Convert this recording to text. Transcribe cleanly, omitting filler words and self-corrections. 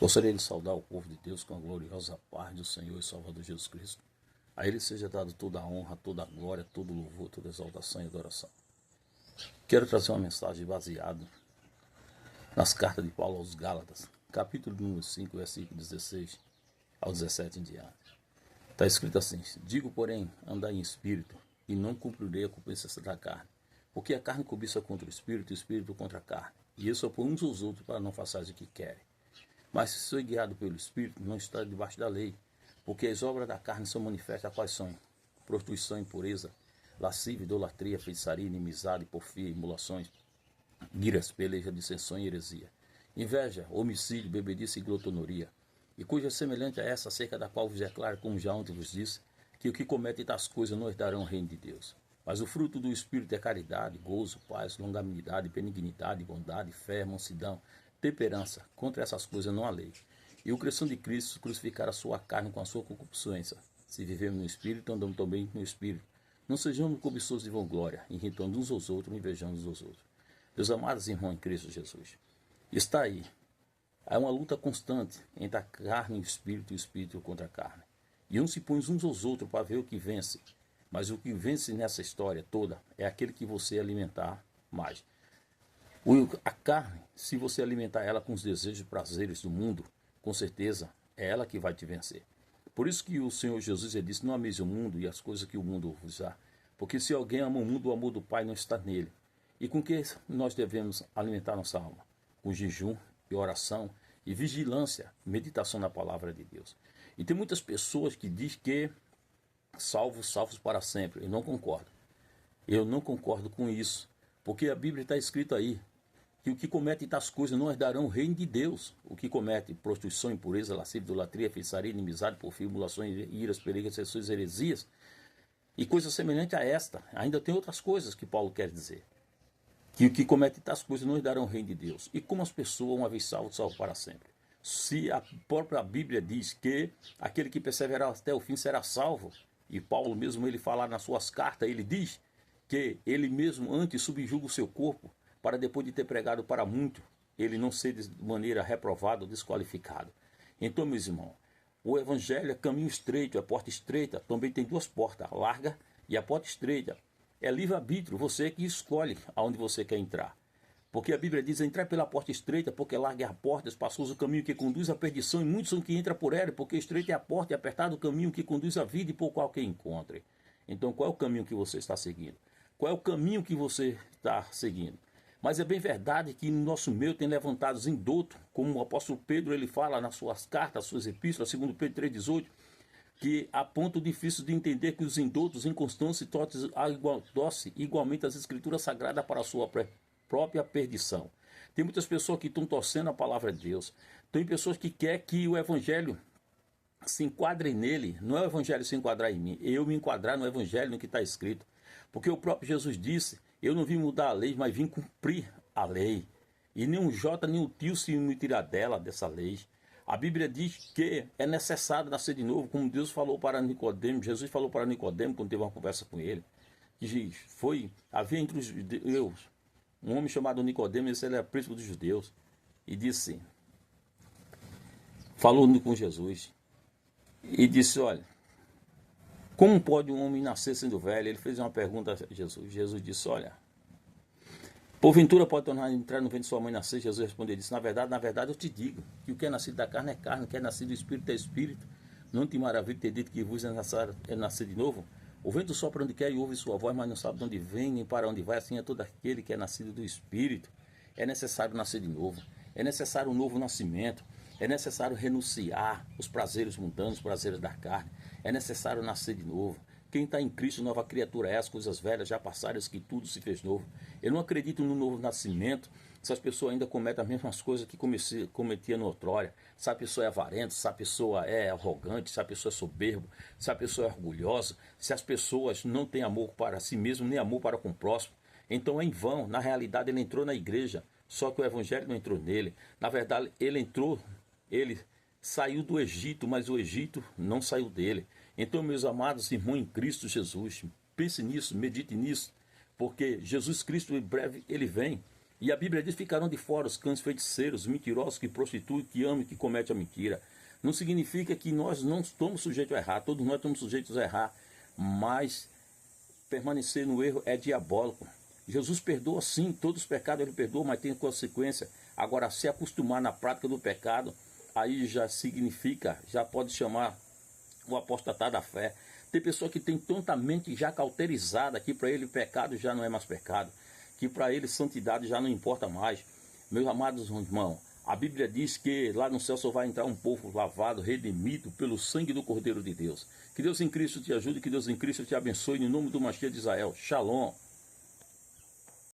Gostaria de saudar o povo de Deus com a gloriosa paz do Senhor e Salvador Jesus Cristo. A Ele seja dado toda a honra, toda a glória, todo o louvor, toda a exaltação e adoração. Quero trazer uma mensagem baseada nas cartas de Paulo aos Gálatas, capítulo número 5, versículo 16 ao 17 em diante. Está escrito assim: digo, porém, andai em espírito, e não cumprirei a concupiscência da carne. Porque a carne cobiça contra o espírito, e o espírito contra a carne. E isso opõe uns aos outros para não façais o que querem. Mas se sois guiado pelo Espírito, não está debaixo da lei. Porque as obras da carne são manifestas quais são: prostituição, impureza, lascívia, idolatria, feitiçaria, inimizade, porfia, emulações, iras, peleja, dissensão e heresia, inveja, homicídio, bebedice e glotonoria, e cuja semelhante a essa, acerca da qual vos declaro, como já ontem vos disse, que o que comete tais coisas não herdarão o reino de Deus. Mas o fruto do Espírito é caridade, gozo, paz, longanimidade, benignidade, bondade, fé, mansidão, temperança. Contra essas coisas não há lei. E o cristão de Cristo crucificar a sua carne com a sua concupiscência. Se vivemos no Espírito, andamos também no Espírito. Não sejamos cobiçosos de vanglória, irritando uns aos outros, invejando uns aos outros. Meus amados irmãos em Cristo Jesus, está aí. Há uma luta constante entre a carne e o Espírito contra a carne. E uns se põem uns aos outros para ver o que vence. Mas o que vence nessa história toda é aquele que você alimentar mais. A carne, se você alimentar ela com os desejos e prazeres do mundo, com certeza é ela que vai te vencer. Por isso que o Senhor Jesus ele disse: não ameis o mundo e as coisas que o mundo vos dá. Porque se alguém ama o mundo, o amor do Pai não está nele. E com que nós devemos alimentar nossa alma? Com jejum e oração e vigilância, meditação na palavra de Deus. E tem muitas pessoas que dizem que salvos para sempre. Eu não concordo. Eu não concordo com isso. Porque a Bíblia está escrito aí que o que comete tais coisas não herdarão o reino de Deus. O que comete prostituição, impureza, lascívia, idolatria, feitiçaria, inimizade, porfia, emulações, iras, perigas, sessões, heresias e coisas semelhantes a esta. Ainda tem outras coisas que Paulo quer dizer. Que o que comete tais coisas não herdarão o reino de Deus. E como as pessoas, uma vez salvo para sempre. Se a própria Bíblia diz que aquele que perseverar até o fim será salvo, e Paulo mesmo ele fala nas suas cartas, ele diz que ele mesmo antes subjuga o seu corpo, para depois de ter pregado para muito, ele não ser de maneira reprovado ou desqualificado. Então, meus irmãos, o evangelho é caminho estreito, é porta estreita, também tem duas portas, a larga e a porta estreita. É livre-arbítrio, você que escolhe aonde você quer entrar. Porque a Bíblia diz: entrar pela porta estreita, porque larga é a porta, espaçoso o caminho que conduz à perdição, e muitos são que entram por ela, porque estreita é a porta e apertado o caminho que conduz à vida, e por qual que encontre. Então, qual é o caminho que você está seguindo? Qual é o caminho que você está seguindo? Mas é bem verdade que no nosso meio tem levantados indoutos, como o apóstolo Pedro ele fala nas suas cartas, nas suas epístolas, segundo Pedro 3,18, que há ponto difícil de entender que os indoutos, inconstantes e torcem igualmente as escrituras sagradas para a sua própria perdição. Tem muitas pessoas que estão torcendo a palavra de Deus. Tem pessoas que querem que o evangelho se enquadre nele. Não é o evangelho se enquadrar em mim, eu me enquadrar no evangelho, no que está escrito. Porque o próprio Jesus disse: eu não vim mudar a lei, mas vim cumprir a lei. E nem um jota, nem um tio se me tirar dessa lei. A Bíblia diz que é necessário nascer de novo, como Deus falou para Nicodemo, Jesus falou para Nicodemo quando teve uma conversa com ele. Que havia entre os judeus um homem chamado Nicodemo, esse ele é príncipe dos judeus. E disse, falou com Jesus, e disse: olha, como pode um homem nascer sendo velho? Ele fez uma pergunta a Jesus. Jesus disse: olha, porventura pode entrar no ventre de sua mãe e nascer? Jesus respondeu, disse: na verdade eu te digo, que o que é nascido da carne é carne, o que é nascido do espírito é espírito. Não te maravilhe ter dito que vos é nascer de novo? O vento sopra onde quer e ouve sua voz, mas não sabe de onde vem nem para onde vai. Assim é todo aquele que é nascido do espírito. É necessário nascer de novo. É necessário um novo nascimento. É necessário renunciar os prazeres mundanos, os prazeres da carne. É necessário nascer de novo. Quem está em Cristo, nova criatura é, as coisas velhas já passaram, que tudo se fez novo. Eu não acredito no novo nascimento se as pessoas ainda cometem as mesmas coisas que cometiam no outrora. Se a pessoa é avarenta, se a pessoa é arrogante, se a pessoa é soberbo, se a pessoa é orgulhosa, se as pessoas não têm amor para si mesmo, nem amor para com o próximo. Então é em vão. Na realidade ele entrou na igreja, só que o evangelho não entrou nele. Na verdade ele saiu do Egito, mas o Egito não saiu dele. Então, meus amados irmãos em Cristo Jesus, pense nisso, medite nisso, porque Jesus Cristo em breve ele vem. E a Bíblia diz: ficarão de fora os cães feiticeiros, mentirosos, que prostituem, que amam e que cometem a mentira. Não significa que nós não estamos sujeitos a errar, todos nós estamos sujeitos a errar, mas permanecer no erro é diabólico. Jesus perdoa sim, todos os pecados ele perdoa, mas tem consequência. Agora, se acostumar na prática do pecado, aí já significa, já pode chamar o apostatar da fé. Tem pessoa que tem tanta mente já cauterizada que para ele pecado já não é mais pecado, que para ele santidade já não importa mais. Meus amados irmãos, a Bíblia diz que lá no céu só vai entrar um povo lavado, redimido pelo sangue do Cordeiro de Deus. Que Deus em Cristo te ajude, que Deus em Cristo te abençoe, no nome do Mashiach de Israel. Shalom.